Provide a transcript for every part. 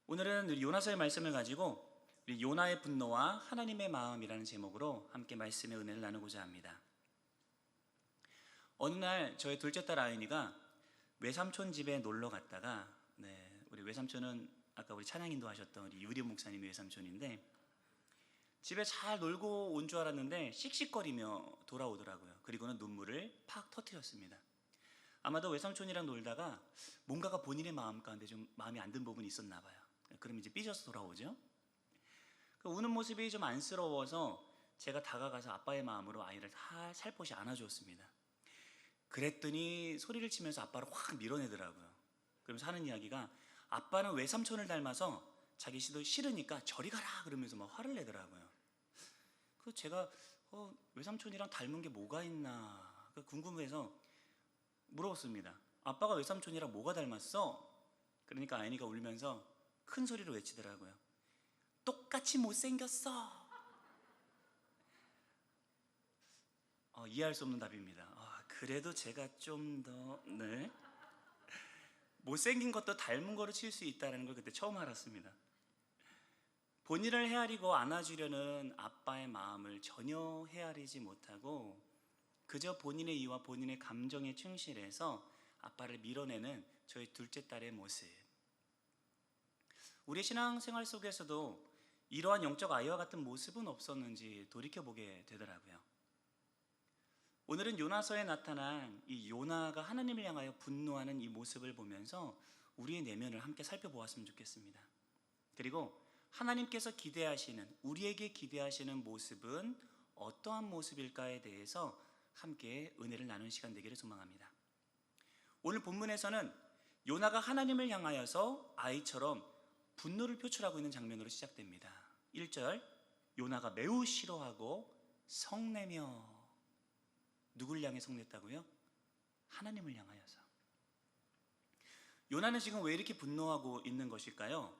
오늘은 우리 요나서의 말씀을 가지고 우리 요나의 분노와 하나님의 마음이라는 제목으로 함께 말씀의 은혜를 나누고자 합니다. 어느 날 저희 둘째 딸 아이니가 외삼촌 집에 놀러 갔다가 우리 외삼촌은 아까 우리 찬양인도 하셨던 우리 유리 목사님의 외삼촌인데 집에 잘 놀고 온 줄 알았는데 씩씩거리며 돌아오더라고요. 그리고는 눈물을 팍 터뜨렸습니다. 아마도 외삼촌이랑 놀다가 뭔가가 본인의 마음 가운데 좀 마음에 안 든 부분이 있었나 봐요. 그럼 이제 삐져서 돌아오죠. 우는 모습이 좀 안쓰러워서 제가 다가가서 아빠의 마음으로 아이를 다 살포시 안아주었습니다. 그랬더니 소리를 치면서 아빠를 확 밀어내더라고요. 그러면서 하는 이야기가 아빠는 외삼촌을 닮아서 자기 시도 싫으니까 저리 가라 그러면서 막 화를 내더라고요. 그래서 제가 외삼촌이랑 닮은 게 뭐가 있나 궁금해서 물어봤습니다. 아빠가 외삼촌이랑 뭐가 닮았어? 그러니까 아이니가 울면서 큰 소리로 외치더라고요. 똑같이 못생겼어. 이해할 수 없는 답입니다. 그래도 제가 좀 더 못생긴 것도 닮은 거로 칠 수 있다는 걸 그때 처음 알았습니다. 본인을 헤아리고 안아주려는 아빠의 마음을 전혀 헤아리지 못하고 그저 본인의 이와 본인의 감정에 충실해서 아빠를 밀어내는 저희 둘째 딸의 모습. 우리의 신앙생활 속에서도 이러한 영적 아이와 같은 모습은 없었는지 돌이켜보게 되더라고요. 오늘은 요나서에 나타난 이 요나가 하나님을 향하여 분노하는 이 모습을 보면서 우리의 내면을 함께 살펴보았으면 좋겠습니다. 그리고 하나님께서 기대하시는, 우리에게 기대하시는 모습은 어떠한 모습일까에 대해서 함께 은혜를 나누는 시간 되기를 소망합니다. 오늘 본문에서는 요나가 하나님을 향하여서 아이처럼 분노를 표출하고 있는 장면으로 시작됩니다. 1절, 요나가 매우 싫어하고 성내며. 누굴 향해 성냈다고요? 하나님을 향하여서. 요나는 지금 왜 이렇게 분노하고 있는 것일까요?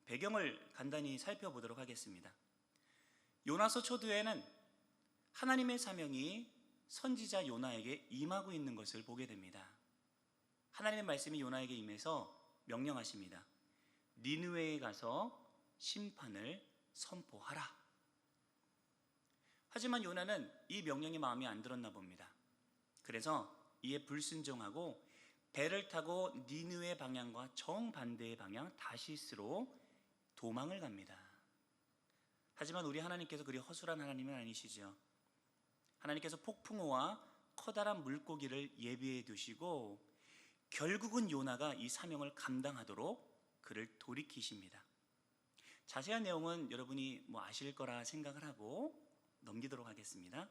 배경을 간단히 살펴보도록 하겠습니다. 요나서 초두에는 하나님의 사명이 선지자 요나에게 임하고 있는 것을 보게 됩니다. 하나님의 말씀이 요나에게 임해서 명령하십니다. 니느웨에 가서 심판을 선포하라. 하지만 요나는 이 명령이 마음에 안 들었나 봅니다. 그래서 이에 불순종하고 배를 타고 니느웨 방향과 정반대의 방향 다시스로 도망을 갑니다. 하지만 우리 하나님께서 그리 허술한 하나님은 아니시죠. 하나님께서 폭풍우와 커다란 물고기를 예비해 두시고 결국은 요나가 이 사명을 감당하도록 그를 돌이키십니다. 자세한 내용은 여러분이 아실 거라 생각을 하고 넘기도록 하겠습니다.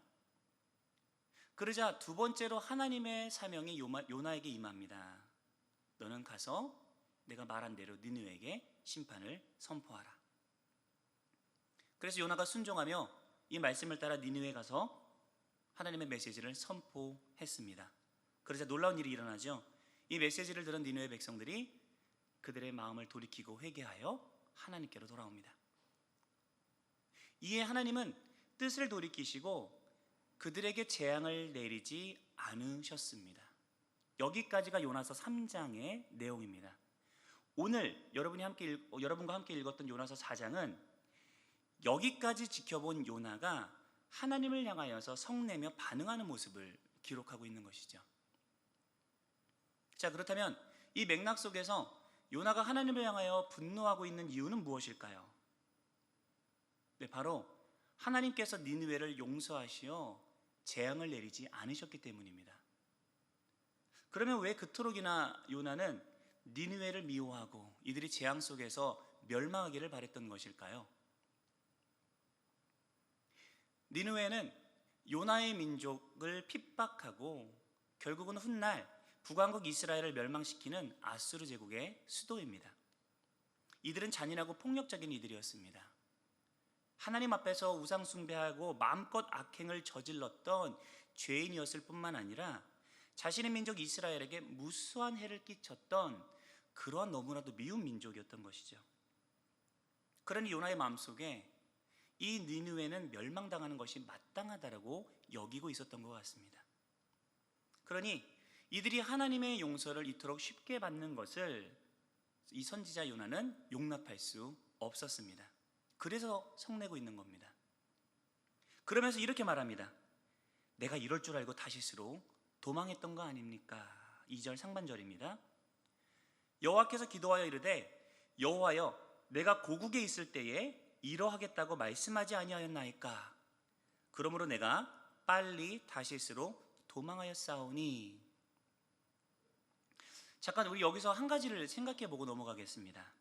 그러자 두 번째로 하나님의 사명이 요나에게 임합니다. 너는 가서 내가 말한 대로 니느웨에게 심판을 선포하라. 그래서 요나가 순종하며 이 말씀을 따라 니느웨에 가서 하나님의 메시지를 선포했습니다. 그러자 놀라운 일이 일어나죠. 이 메시지를 들은 니느웨 백성들이 그들의 마음을 돌이키고 회개하여 하나님께로 돌아옵니다. 이에 하나님은 뜻을 돌이키시고 그들에게 재앙을 내리지 않으셨습니다. 여기까지가 요나서 3장의 내용입니다. 오늘 여러분과 함께 읽었던 요나서 4장은 여기까지 지켜본 요나가 하나님을 향하여서 성내며 반응하는 모습을 기록하고 있는 것이죠. 자, 그렇다면 이 맥락 속에서 요나가 하나님을 향하여 분노하고 있는 이유는 무엇일까요? 바로 하나님께서 니느웨를 용서하시어 재앙을 내리지 않으셨기 때문입니다. 그러면 왜 그토록이나 요나는 니느웨를 미워하고 이들이 재앙 속에서 멸망하기를 바랬던 것일까요? 니느웨는 요나의 민족을 핍박하고 결국은 훗날 북왕국 이스라엘을 멸망시키는 아수르 제국의 수도입니다. 이들은 잔인하고 폭력적인 이들이었습니다. 하나님 앞에서 우상 숭배하고 마음껏 악행을 저질렀던 죄인이었을 뿐만 아니라 자신의 민족 이스라엘에게 무수한 해를 끼쳤던 그러한 너무나도 미운 민족이었던 것이죠. 그러니 요나의 마음속에 이 니느웨는 멸망당하는 것이 마땅하다고 여기고 있었던 것 같습니다. 그러니 이들이 하나님의 용서를 이토록 쉽게 받는 것을 이 선지자 요나는 용납할 수 없었습니다. 그래서 성내고 있는 겁니다. 그러면서 이렇게 말합니다. 내가 이럴 줄 알고 다시스로 도망했던 거 아닙니까? 2절 상반절입니다. 여호와께서 기도하여 이르되 여호와여 내가 고국에 있을 때에 이러하겠다고 말씀하지 아니하였나이까? 그러므로 내가 빨리 다시스로 도망하였사오니. 잠깐 우리 여기서 한 가지를 생각해 보고 넘어가겠습니다.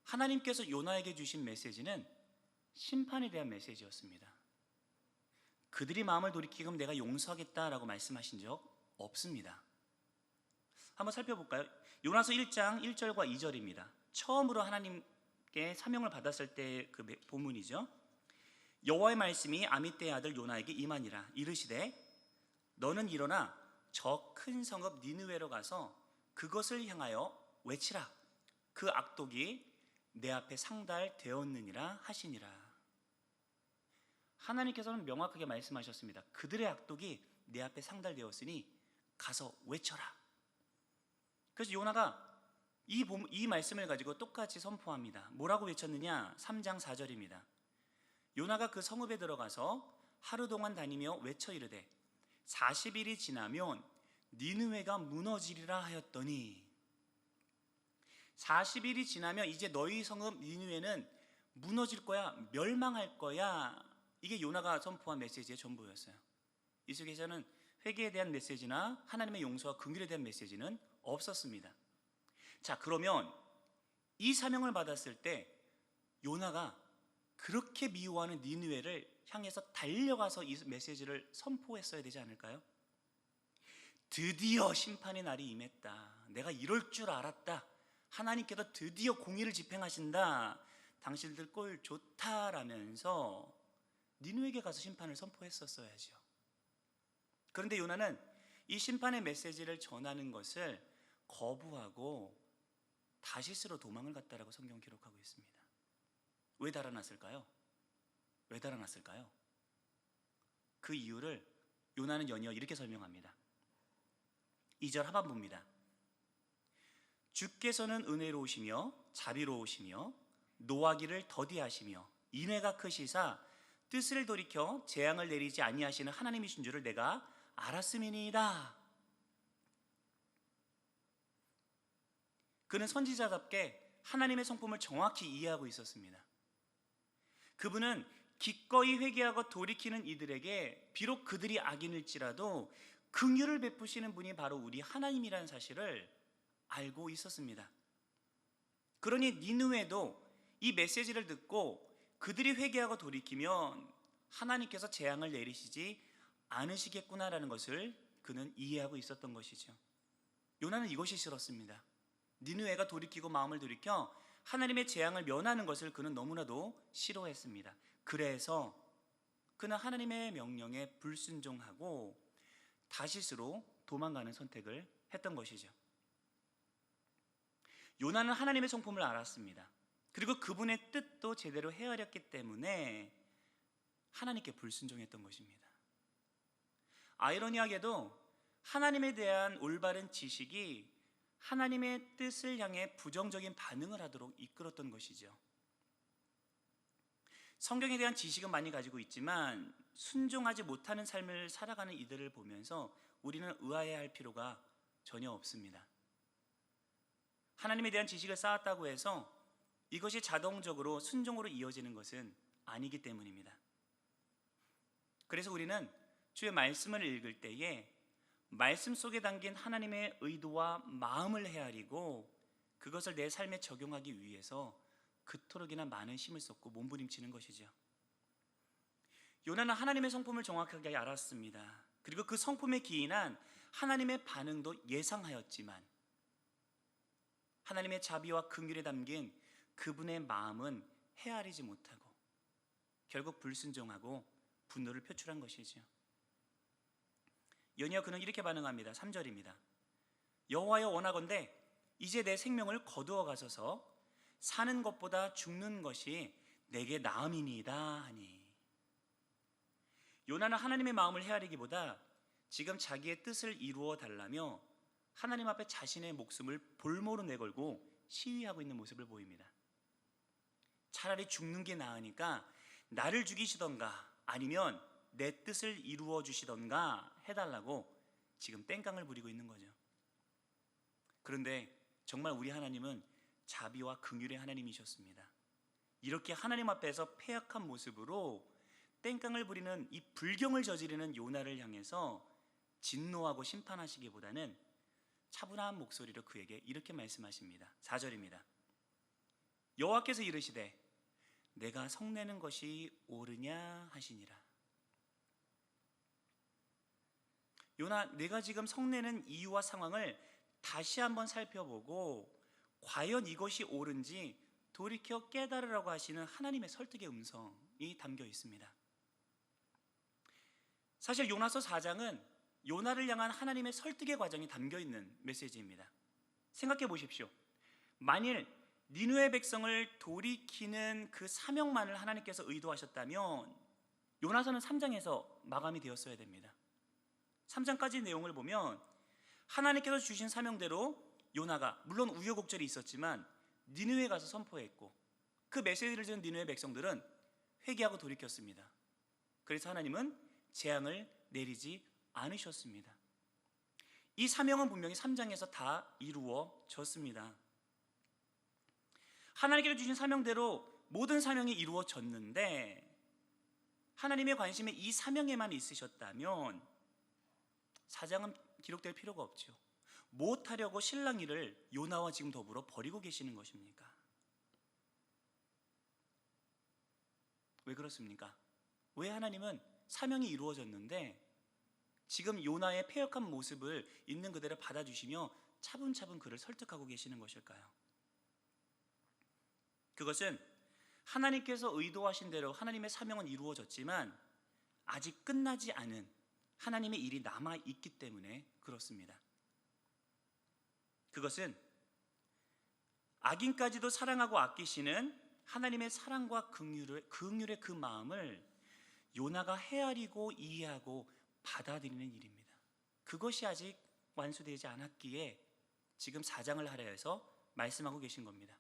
하나님께서 요나에게 주신 메시지는 심판에 대한 메시지였습니다. 그들이 마음을 돌이키면 내가 용서하겠다라고 말씀하신 적 없습니다. 한번 살펴볼까요? 요나서 1장 1절과 2절입니다. 처음으로 하나님께 사명을 받았을 때 그 본문이죠. 여호와의 말씀이 아미떼의 아들 요나에게 임하니라. 이르시되 너는 일어나 저 큰 성읍 니느웨로 가서 그것을 향하여 외치라. 그 악독이 내 앞에 상달되었느니라 하시니라. 하나님께서는 명확하게 말씀하셨습니다. 그들의 악독이 내 앞에 상달되었으니 가서 외쳐라. 그래서 요나가 이 말씀을 가지고 똑같이 선포합니다. 뭐라고 외쳤느냐? 3장 4절입니다. 요나가 그 성읍에 들어가서 하루 동안 다니며 외쳐 이르되 40일이 지나면 니느웨가 무너지리라 하였더니 40일이 지나면 이제 너희 성읍 니느웨는 무너질 거야, 멸망할 거야. 이게 요나가 선포한 메시지의 전부였어요. 이 속에서는 회개에 대한 메시지나 하나님의 용서와 긍휼에 대한 메시지는 없었습니다. 자, 그러면 이 사명을 받았을 때 요나가 그렇게 미워하는 니느웨를 향해서 달려가서 이 메시지를 선포했어야 되지 않을까요? 드디어 심판의 날이 임했다. 내가 이럴 줄 알았다. 하나님께서 드디어 공의를 집행하신다. 당신들 꼴 좋다라면서 니느웨에게 가서 심판을 선포했었어야죠. 그런데 요나는 이 심판의 메시지를 전하는 것을 거부하고 다시스로 도망을 갔다라고 성경 기록하고 있습니다. 왜 달아났을까요? 왜 달아났을까요? 그 이유를 요나는 연이어 이렇게 설명합니다. 2절 하반부입니다. 주께서는 은혜로우시며 자비로우시며 노하기를 더디하시며 인애가 크시사 뜻을 돌이켜 재앙을 내리지 아니하시는 하나님이신 줄을 내가 알았음이니이다. 그는 선지자답게 하나님의 성품을 정확히 이해하고 있었습니다. 그분은 기꺼이 회개하고 돌이키는 이들에게 비록 그들이 악인일지라도 긍휼을 베푸시는 분이 바로 우리 하나님이라는 사실을 알고 있었습니다. 그러니 니느웨도 이 메시지를 듣고 그들이 회개하고 돌이키면 하나님께서 재앙을 내리시지 않으시겠구나라는 것을 그는 이해하고 있었던 것이죠. 요나는 이것이 싫었습니다. 니느웨가 돌이키고 마음을 돌이켜 하나님의 재앙을 면하는 것을 그는 너무나도 싫어했습니다. 그래서 그는 하나님의 명령에 불순종하고 다시스로 도망가는 선택을 했던 것이죠. 요나는 하나님의 성품을 알았습니다. 그리고 그분의 뜻도 제대로 헤아렸기 때문에 하나님께 불순종했던 것입니다. 아이러니하게도 하나님에 대한 올바른 지식이 하나님의 뜻을 향해 부정적인 반응을 하도록 이끌었던 것이죠. 성경에 대한 지식은 많이 가지고 있지만 순종하지 못하는 삶을 살아가는 이들을 보면서 우리는 의아해할 필요가 전혀 없습니다. 하나님에 대한 지식을 쌓았다고 해서 이것이 자동적으로 순종으로 이어지는 것은 아니기 때문입니다. 그래서 우리는 주의 말씀을 읽을 때에 말씀 속에 담긴 하나님의 의도와 마음을 헤아리고 그것을 내 삶에 적용하기 위해서 그토록이나 많은 힘을 쏟고 몸부림치는 것이죠. 요나는 하나님의 성품을 정확하게 알았습니다. 그리고 그 성품에 기인한 하나님의 반응도 예상하였지만 하나님의 자비와 긍휼에 담긴 그분의 마음은 헤아리지 못하고 결국 불순종하고 분노를 표출한 것이죠. 연이어 그는 이렇게 반응합니다. 3절입니다. 여호와여 원하건대 이제 내 생명을 거두어 가소서 사는 것보다 죽는 것이 내게 나음이니이다 하니. 요나는 하나님의 마음을 헤아리기보다 지금 자기의 뜻을 이루어 달라며 하나님 앞에 자신의 목숨을 볼모로 내걸고 시위하고 있는 모습을 보입니다. 차라리 죽는 게 나으니까 나를 죽이시던가 아니면 내 뜻을 이루어 주시던가 해달라고 지금 땡깡을 부리고 있는 거죠. 그런데 정말 우리 하나님은 자비와 긍휼의 하나님이셨습니다. 이렇게 하나님 앞에서 패역한 모습으로 땡깡을 부리는 이 불경을 저지르는 요나를 향해서 진노하고 심판하시기보다는 차분한 목소리로 그에게 이렇게 말씀하십니다. 4절입니다. 여호와께서 이르시되 내가 성내는 것이 옳으냐 하시니라. 요나, 내가 지금 성내는 이유와 상황을 다시 한번 살펴보고 과연 이것이 옳은지 돌이켜 깨달으라고 하시는 하나님의 설득의 음성이 담겨 있습니다. 사실 요나서 4장은 요나를 향한 하나님의 설득의 과정이 담겨 있는 메시지입니다. 생각해 보십시오. 만일 니느웨 백성을 돌이키는 그 사명만을 하나님께서 의도하셨다면 요나서는 3장에서 마감이 되었어야 됩니다. 3장까지 내용을 보면 하나님께서 주신 사명대로 요나가 물론 우여곡절이 있었지만 니느웨에 가서 선포했고 그 메시지를 들은 니느웨 백성들은 회개하고 돌이켰습니다. 그래서 하나님은 재앙을 내리지 않으셨습니다. 이 사명은 분명히 3장에서 다 이루어졌습니다. 하나님께서 주신 사명대로 모든 사명이 이루어졌는데 하나님의 관심이 이 사명에만 있으셨다면 4장은 기록될 필요가 없죠. 못하려고 신랑 일을 요나와 지금 더불어 버리고 계시는 것입니까? 왜 그렇습니까? 왜 하나님은 사명이 이루어졌는데 지금 요나의 패역한 모습을 있는 그대로 받아주시며 차분차분 그를 설득하고 계시는 것일까요? 그것은 하나님께서 의도하신 대로 하나님의 사명은 이루어졌지만 아직 끝나지 않은 하나님의 일이 남아있기 때문에 그렇습니다. 그것은 악인까지도 사랑하고 아끼시는 하나님의 사랑과 긍휼의 그 마음을 요나가 헤아리고 이해하고 받아들이는 일입니다. 그것이 아직 완수되지 않았기에 지금 4장을 하려 해서 말씀하고 계신 겁니다.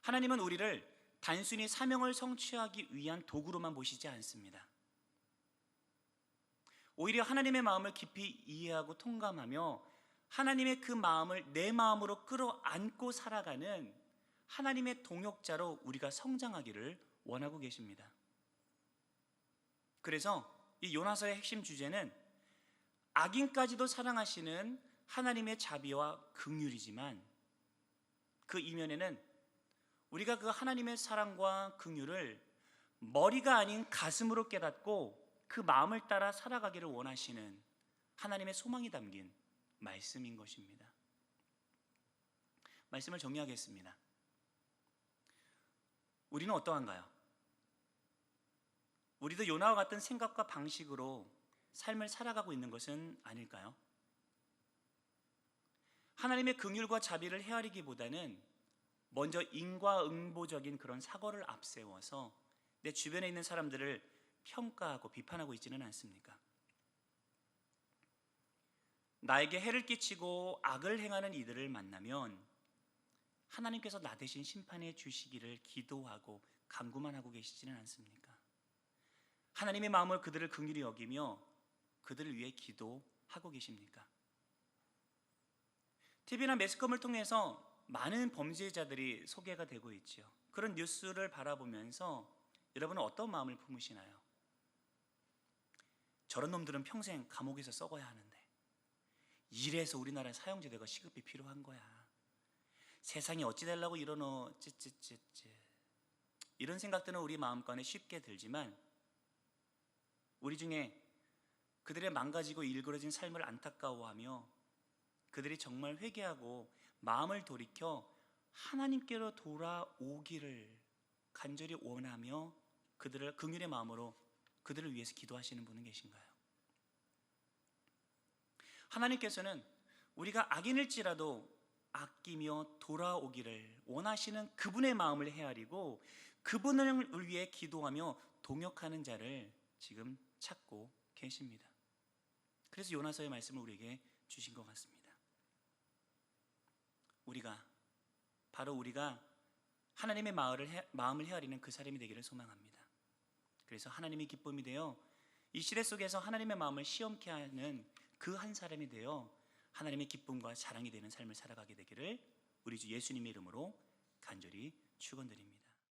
하나님은 우리를 단순히 사명을 성취하기 위한 도구로만 보시지 않습니다. 오히려 하나님의 마음을 깊이 이해하고 통감하며 하나님의 그 마음을 내 마음으로 끌어안고 살아가는 하나님의 동역자로 우리가 성장하기를 원하고 계십니다. 그래서 이 요나서의 핵심 주제는 악인까지도 사랑하시는 하나님의 자비와 긍휼이지만 그 이면에는 우리가 그 하나님의 사랑과 긍휼을 머리가 아닌 가슴으로 깨닫고 그 마음을 따라 살아가기를 원하시는 하나님의 소망이 담긴 말씀인 것입니다. 말씀을 정리하겠습니다. 우리는 어떠한가요? 우리도 요나와 같은 생각과 방식으로 삶을 살아가고 있는 것은 아닐까요? 하나님의 긍휼과 자비를 헤아리기보다는 먼저 인과응보적인 그런 사고를 앞세워서 내 주변에 있는 사람들을 평가하고 비판하고 있지는 않습니까? 나에게 해를 끼치고 악을 행하는 이들을 만나면 하나님께서 나 대신 심판해 주시기를 기도하고 간구만 하고 계시지는 않습니까? 하나님의 마음을 그들을 긍휼히 여기며 그들을 위해 기도하고 계십니까? TV나 매스컴을 통해서 많은 범죄자들이 소개가 되고 있죠. 그런 뉴스를 바라보면서 여러분은 어떤 마음을 품으시나요? 저런 놈들은 평생 감옥에서 썩어야 하는데 이래서 우리나라에 사형제도가 시급히 필요한 거야. 세상이 어찌 되려고 이러노 찌찌찌찌. 이런 생각들은 우리 마음간에 쉽게 들지만 우리 중에 그들의 망가지고 일그러진 삶을 안타까워하며 그들이 정말 회개하고 마음을 돌이켜 하나님께로 돌아오기를 간절히 원하며 그들을 긍휼의 마음으로 그들을 위해서 기도하시는 분은 계신가요? 하나님께서는 우리가 악인일지라도 아끼며 돌아오기를 원하시는 그분의 마음을 헤아리고 그분을 위해 기도하며 동역하는 자를 지금 찾고 계십니다. 그래서 요나서의 말씀을 우리에게 주신 것 같습니다. 우리가 하나님의 마음을 헤아리는 그 사람이 되기를 소망합니다. 그래서 하나님의 기쁨이 되어 이 시대 속에서 하나님의 마음을 시험케 하는 그 한 사람이 되어 하나님의 기쁨과 자랑이 되는 삶을 살아가게 되기를 우리 주 예수님의 이름으로 간절히 축원드립니다.